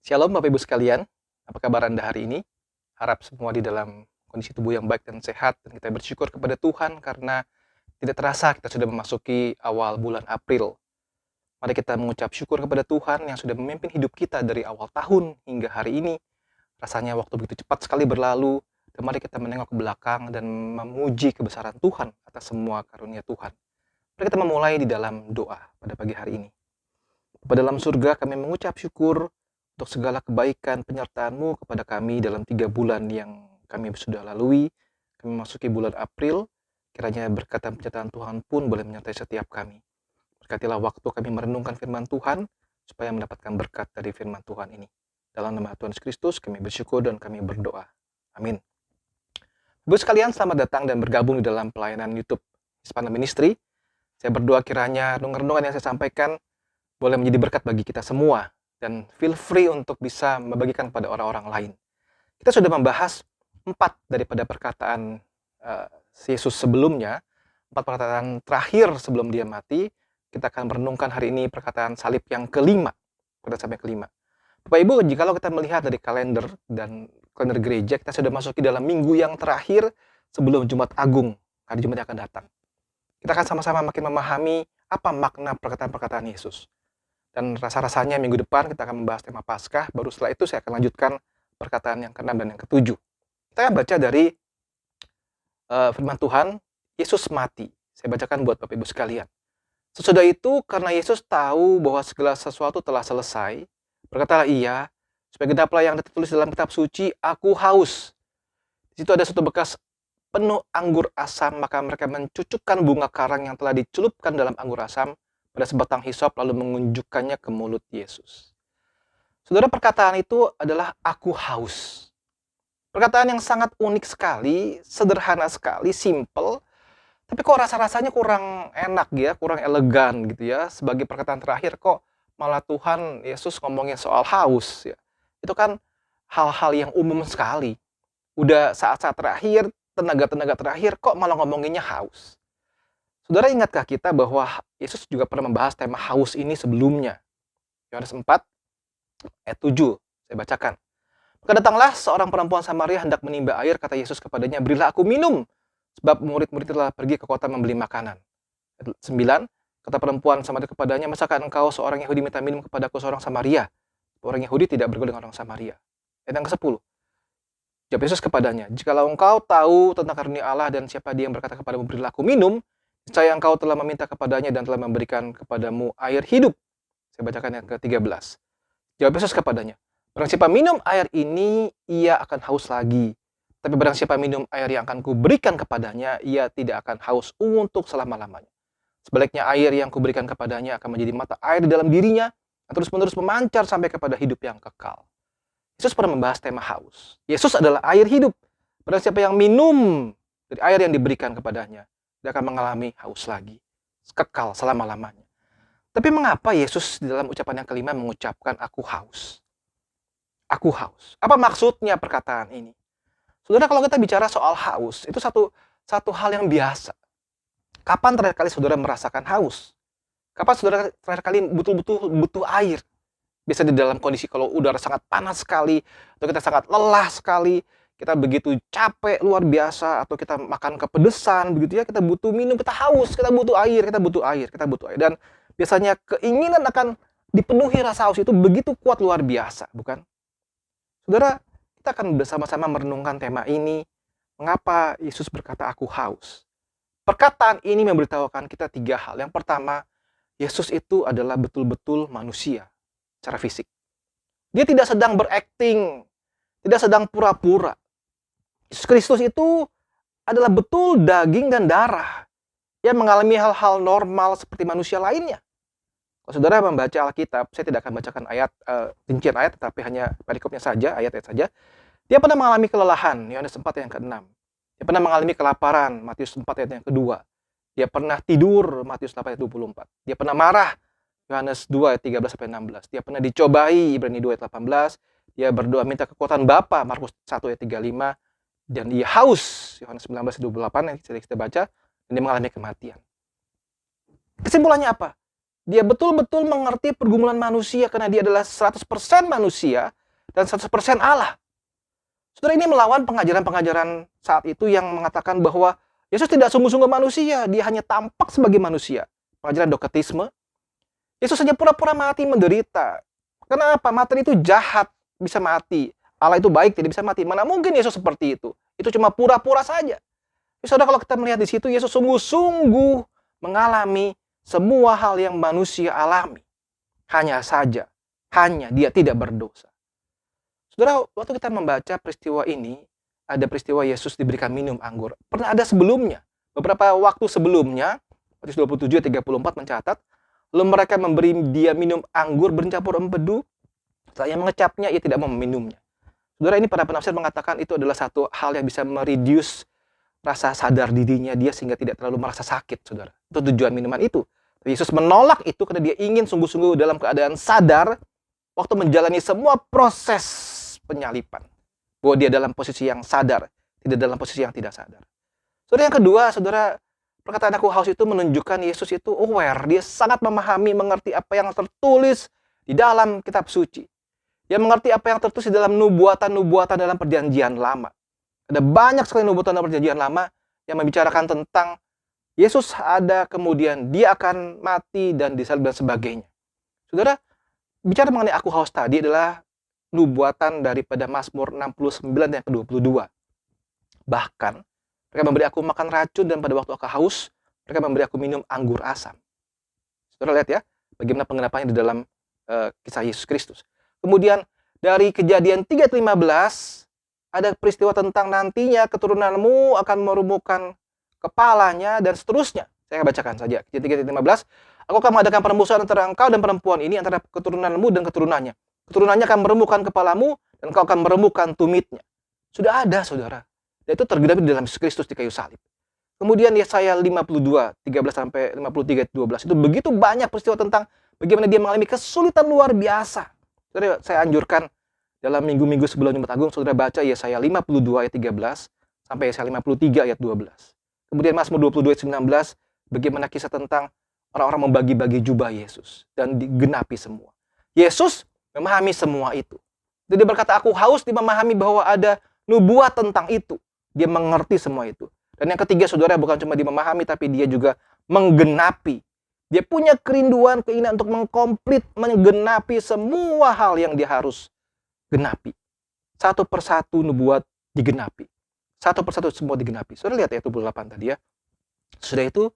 Shalom Bapak Ibu sekalian, apa kabar Anda hari ini? Harap semua di dalam kondisi tubuh yang baik dan sehat, dan kita bersyukur kepada Tuhan karena tidak terasa kita sudah memasuki awal bulan April. Mari kita mengucap syukur kepada Tuhan yang sudah memimpin hidup kita dari awal tahun hingga hari ini. Rasanya waktu begitu cepat sekali berlalu, dan mari kita menengok ke belakang dan memuji kebesaran Tuhan atas semua karunia Tuhan. Mari kita memulai di dalam doa pada pagi hari ini. Bapa dalam surga, kami mengucap syukur untuk segala kebaikan penyertaan-Mu kepada kami dalam 3 bulan yang kami sudah lalui. Kami memasuki bulan April, kiranya berkat dan penyertaan Tuhan pun boleh menyertai setiap kami. Berkatilah waktu kami merenungkan firman Tuhan, supaya mendapatkan berkat dari firman Tuhan ini. Dalam nama Tuhan Yesus Kristus, kami bersyukur dan kami berdoa. Amin. Ibu sekalian, selamat datang dan bergabung di dalam pelayanan YouTube Hispana Ministry. Saya berdoa kiranya renungan yang saya sampaikan boleh menjadi berkat bagi kita semua, dan feel free untuk bisa membagikan pada orang-orang lain. Kita sudah membahas 4 daripada perkataan Yesus sebelumnya, 4 perkataan terakhir sebelum dia mati. Kita akan merenungkan hari ini perkataan salib yang kelima, perkataan sampai kelima. Bapak Ibu, jikalau kita melihat dari kalender dan kalender gereja, kita sudah masuk di dalam minggu yang terakhir sebelum Jumat Agung, hari Jumat yang akan datang. Kita akan sama-sama makin memahami apa makna perkataan-perkataan Yesus. Dan rasa-rasanya minggu depan kita akan membahas tema Paskah, baru setelah itu saya akan lanjutkan perkataan yang ke-6 dan yang ke-7. Kita akan baca dari firman Tuhan, Yesus mati. Saya bacakan buat Bapak Ibu sekalian. Sesudah itu, karena Yesus tahu bahwa segala sesuatu telah selesai, berkatalah ia, supaya genaplah yang tertulis dalam kitab suci, aku haus. Di situ ada satu bekas penuh anggur asam, maka mereka mencucukkan bunga karang yang telah dicelupkan dalam anggur asam pada sebatang hisop, lalu mengunjukkannya ke mulut Yesus. Saudara, perkataan itu adalah aku haus. Perkataan yang sangat unik sekali, sederhana sekali, simple, tapi kok rasa-rasanya kurang enak ya, kurang elegan gitu ya. Sebagai perkataan terakhir kok malah Tuhan Yesus ngomongin soal haus ya. Itu kan hal-hal yang umum sekali. Udah saat-saat terakhir, tenaga-tenaga terakhir, kok malah ngomonginnya haus. Saudara, ingatkah kita bahwa Yesus juga pernah membahas tema haus ini sebelumnya? Yohanes 4 ayat 7, saya bacakan. Maka datanglah seorang perempuan Samaria hendak menimba air, kata Yesus kepadanya, berilah aku minum, sebab murid-murid telah pergi ke kota membeli makanan. Ayat 9, kata perempuan Samaria kepadanya, masakah engkau seorang Yahudi minta minum kepadaku seorang Samaria? Orang Yahudi tidak bergaul dengan orang Samaria. Ayat yang ke-10, jawab Yesus kepadanya, jikalau engkau tahu tentang karunia Allah dan siapa dia yang berkata kepadamu, berilah aku minum, niscaya engkau telah meminta kepadanya dan telah memberikan kepadamu air hidup. Saya bacakan yang ke-13. Jawab Yesus kepadanya, barang siapa minum air ini, ia akan haus lagi. Tapi barang siapa minum air yang akan kuberikan kepadanya, ia tidak akan haus untuk selama-lamanya. Sebaliknya air yang kuberikan kepadanya akan menjadi mata air di dalam dirinya, yang terus-menerus memancar sampai kepada hidup yang kekal. Yesus pernah membahas tema haus. Yesus adalah air hidup. Barang siapa yang minum dari air yang diberikan kepadanya, dia akan mengalami haus lagi, kekal selama-lamanya. Tapi mengapa Yesus di dalam ucapan yang kelima mengucapkan aku haus? Aku haus. Apa maksudnya perkataan ini? Saudara, kalau kita bicara soal haus, itu satu hal yang biasa. Kapan terakhir kali saudara merasakan haus? Kapan saudara terakhir kali betul-betul butuh air? Bisa di dalam kondisi kalau udara sangat panas sekali, atau kita sangat lelah sekali, kita begitu capek luar biasa, atau kita makan kepedesan begitu ya, kita butuh minum, kita haus, kita butuh air, kita butuh air, kita butuh air. Dan biasanya keinginan akan dipenuhi rasa haus itu begitu kuat luar biasa, bukan? Saudara, kita akan bersama-sama merenungkan tema ini, mengapa Yesus berkata aku haus. Perkataan ini memberitahukan kita 3 hal. Yang pertama, Yesus itu adalah betul-betul manusia secara fisik. Dia tidak sedang berakting, tidak sedang pura-pura. Yesus Kristus itu adalah betul daging dan darah yang mengalami hal-hal normal seperti manusia lainnya. Kalau saudara membaca Alkitab, saya tidak akan bacakan rincian ayat, tetapi hanya perikopnya saja, ayat-ayat saja. Dia pernah mengalami kelelahan, Yohanes 4 ayat yang ke-6. Dia pernah mengalami kelaparan, Matius 4 ayat yang kedua. Dia pernah tidur, Matius 8 ayat 24. Dia pernah marah, Yohanes 2 ayat 13 sampai 16. Dia pernah dicobai, Ibrani 2 ayat 18. Dia berdoa minta kekuatan Bapa, Markus 1 ayat 35. Dan dia haus, Yohanes 19 ayat 28 yang kita baca, dan dia mengalami kematian. Kesimpulannya apa? Dia betul-betul mengerti pergumulan manusia karena dia adalah 100% manusia, dan 100% Allah. Saudara, ini melawan pengajaran-pengajaran saat itu yang mengatakan bahwa Yesus tidak sungguh-sungguh manusia, dia hanya tampak sebagai manusia. Pengajaran doketisme, Yesus hanya pura-pura mati menderita. Kenapa? Materi itu jahat, bisa mati. Allah itu baik, tidak bisa mati. Mana mungkin Yesus seperti itu? Itu cuma pura-pura saja. Saudara, kalau kita melihat di situ, Yesus sungguh-sungguh mengalami semua hal yang manusia alami. Hanya saja, hanya dia tidak berdosa. Saudara, waktu kita membaca peristiwa ini, ada peristiwa Yesus diberikan minum anggur. Pernah ada sebelumnya. Beberapa waktu sebelumnya, Matius 27 ayat 34 mencatat, lalu mereka memberi dia minum anggur bercampur empedu. Setelah ia mengecapnya, ia tidak mau meminumnya. Saudara, ini para penafsir mengatakan itu adalah satu hal yang bisa mereduce rasa sadar dirinya dia sehingga tidak terlalu merasa sakit, saudara. Itu tujuan minuman itu. Yesus menolak itu karena dia ingin sungguh-sungguh dalam keadaan sadar waktu menjalani semua proses penyalipan. Bahwa dia dalam posisi yang sadar, tidak dalam posisi yang tidak sadar. Saudara, yang kedua, saudara, perkataan aku haus itu menunjukkan Yesus itu aware. Dia sangat memahami, mengerti apa yang tertulis di dalam kitab suci. Dia mengerti apa yang tertulis di dalam nubuatan-nubuatan dalam perjanjian lama. Ada banyak sekali nubuatan dalam perjanjian lama yang membicarakan tentang Yesus ada, kemudian dia akan mati dan disalib dan sebagainya. Saudara, bicara mengenai aku haus tadi adalah nubuatan daripada Mazmur 69 yang ke-22. Bahkan, mereka memberi aku makan racun dan pada waktu aku haus, mereka memberi aku minum anggur asam. Saudara lihat ya, bagaimana pengenapannya di dalam kisah Yesus Kristus. Kemudian, dari Kejadian 3:15, ada peristiwa tentang nantinya keturunanmu akan merumukkan kepalanya dan seterusnya. Saya bacakan saja. Kejadian 3:15, aku akan mengadakan permusuhan antara engkau dan perempuan ini, antara keturunanmu dan keturunannya. Keturunannya akan meremukkan kepalamu dan kau akan meremukkan tumitnya. Sudah ada, saudara. Dan itu tergenapi di dalam Yesus Kristus di kayu salib. Kemudian Yesaya 52, 13 sampai 53, 12. Itu begitu banyak peristiwa tentang bagaimana dia mengalami kesulitan luar biasa. Saudara, saya anjurkan dalam minggu-minggu sebelum Jumat Agung, saudara baca Yesaya 52 ayat 13 sampai Yesaya 53 ayat 12. Kemudian Mazmur 22 ayat 19, bagaimana kisah tentang orang-orang membagi-bagi jubah Yesus dan digenapi semua. Yesus memahami semua itu. Dia berkata, aku haus, dia memahami bahwa ada nubuat tentang itu. Dia mengerti semua itu. Dan yang ketiga, saudara, bukan cuma dia memahami, tapi dia juga menggenapi. Dia punya kerinduan, keinginan untuk mengkomplit, menggenapi semua hal yang dia harus genapi. Satu persatu nubuat digenapi. Satu persatu semua digenapi. Saudara lihat ya, 28 tadi ya. Sudah itu,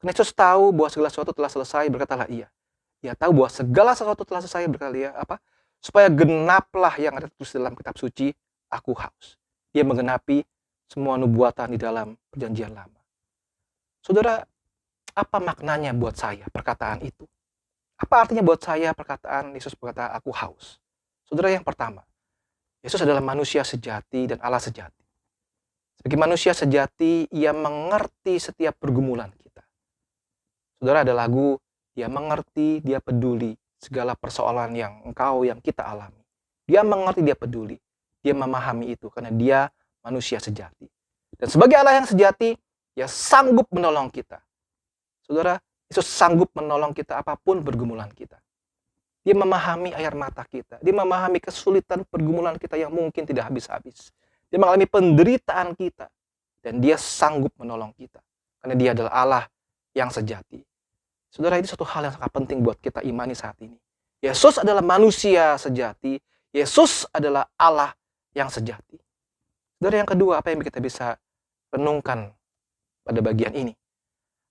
Yesus tahu bahwa segala sesuatu telah selesai, berkatalah ia. Dia tahu bahwa segala sesuatu telah selesai, berkata dia, apa? Supaya genaplah yang ada tertulis dalam kitab suci, aku haus. Dia menggenapi semua nubuatan di dalam perjanjian lama. Saudara, apa maknanya buat saya perkataan itu? Apa artinya buat saya perkataan Yesus berkata, aku haus? Saudara, yang pertama, Yesus adalah manusia sejati dan Allah sejati. Sebagai manusia sejati, ia mengerti setiap pergumulan kita. Saudara, ada lagu, dia mengerti, dia peduli segala persoalan yang kita alami. Dia mengerti, dia peduli. Dia memahami itu karena dia manusia sejati. Dan sebagai Allah yang sejati, dia sanggup menolong kita. Saudara, Yesus sanggup menolong kita apapun pergumulan kita. Dia memahami air mata kita. Dia memahami kesulitan pergumulan kita yang mungkin tidak habis-habis. Dia mengalami penderitaan kita. Dan dia sanggup menolong kita. Karena dia adalah Allah yang sejati. Saudara, ini satu hal yang sangat penting buat kita imani saat ini. Yesus adalah manusia sejati. Yesus adalah Allah yang sejati. Saudara, yang kedua, apa yang kita bisa renungkan pada bagian ini?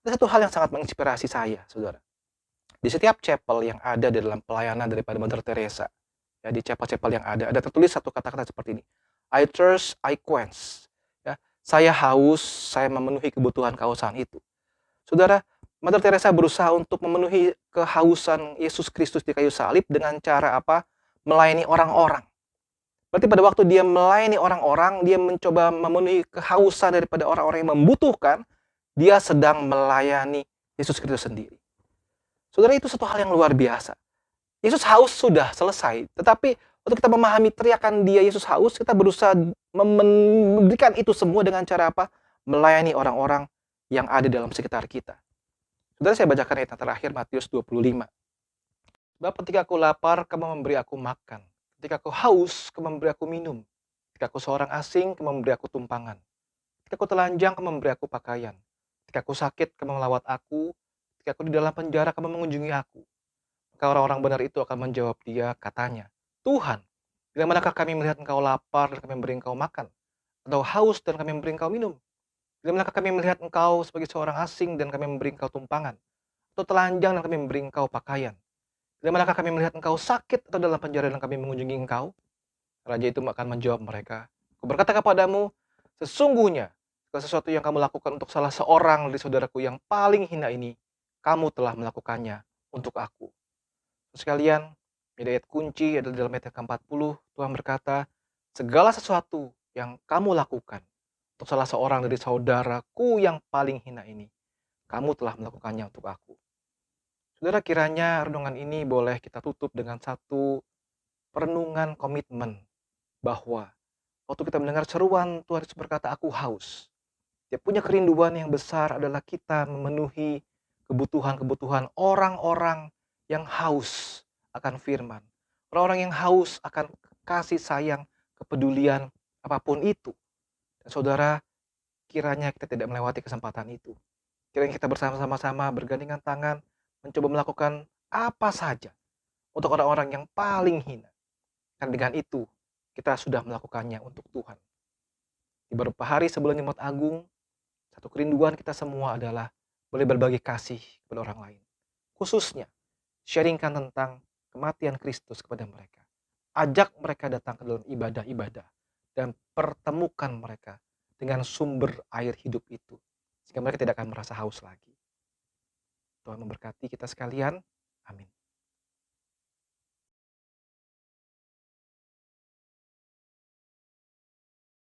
Ada satu hal yang sangat menginspirasi saya, saudara. Di setiap chapel yang ada di dalam pelayanan daripada Mother Teresa, ya, di chapel-chapel yang ada tertulis satu kata-kata seperti ini. I thirst, I quench. Ya, saya haus, saya memenuhi kebutuhan kehausan itu. Saudara, Mother Teresa berusaha untuk memenuhi kehausan Yesus Kristus di kayu salib dengan cara apa? Melayani orang-orang. Berarti pada waktu dia melayani orang-orang, dia mencoba memenuhi kehausan daripada orang-orang yang membutuhkan, dia sedang melayani Yesus Kristus sendiri. Saudara, itu satu hal yang luar biasa. Yesus haus sudah selesai, tetapi untuk kita memahami teriakan dia Yesus haus, kita berusaha memberikan itu semua dengan cara apa? Melayani orang-orang yang ada dalam sekitar kita. Saudara, saya bacakan ayat terakhir Matius 25. Sebab ketika aku lapar, kamu memberi aku makan. Ketika kau haus, kau memberi aku minum. Ketika aku seorang asing, kau memberi aku tumpangan. Ketika aku telanjang, kau memberi aku pakaian. Ketika aku sakit, kau melawat aku. Ketika aku di dalam penjara, kau mengunjungi aku. Maka orang-orang benar itu akan menjawab dia, katanya, Tuhan, bila manakah kami melihat engkau lapar dan kami memberi engkau makan? Atau haus dan kami memberi engkau minum? Bila manakah kami melihat engkau sebagai seorang asing dan kami memberi engkau tumpangan? Atau telanjang dan kami memberi engkau pakaian? Bila manakah kami melihat engkau sakit atau dalam penjara dan kami mengunjungi engkau? Raja itu akan menjawab mereka, aku berkata kepadamu, sesungguhnya segala sesuatu yang kamu lakukan untuk salah seorang dari saudaraku yang paling hina ini, kamu telah melakukannya untuk aku. Sekalian, ayat kunci adalah dalam ayat ke-40, Tuhan berkata, segala sesuatu yang kamu lakukan untuk salah seorang dari saudaraku yang paling hina ini, kamu telah melakukannya untuk aku. Saudara, kiranya renungan ini boleh kita tutup dengan satu perenungan komitmen bahwa waktu kita mendengar seruan Tuhan Yesus berkata, aku haus. Dia punya kerinduan yang besar adalah kita memenuhi kebutuhan-kebutuhan orang-orang yang haus akan firman. Orang-orang yang haus akan kasih sayang, kepedulian, apapun itu. Dan saudara, kiranya kita tidak melewati kesempatan itu. Kiranya kita bersama-sama bergandengan tangan, mencoba melakukan apa saja untuk orang-orang yang paling hina. Dan dengan itu, kita sudah melakukannya untuk Tuhan. Di beberapa hari sebelum Jumat Agung, satu kerinduan kita semua adalah boleh berbagi kasih kepada orang lain. Khususnya, sharingkan tentang kematian Kristus kepada mereka. Ajak mereka datang ke dalam ibadah-ibadah. Dan pertemukan mereka dengan sumber air hidup itu. Sehingga mereka tidak akan merasa haus lagi. Tuhan memberkati kita sekalian. Amin.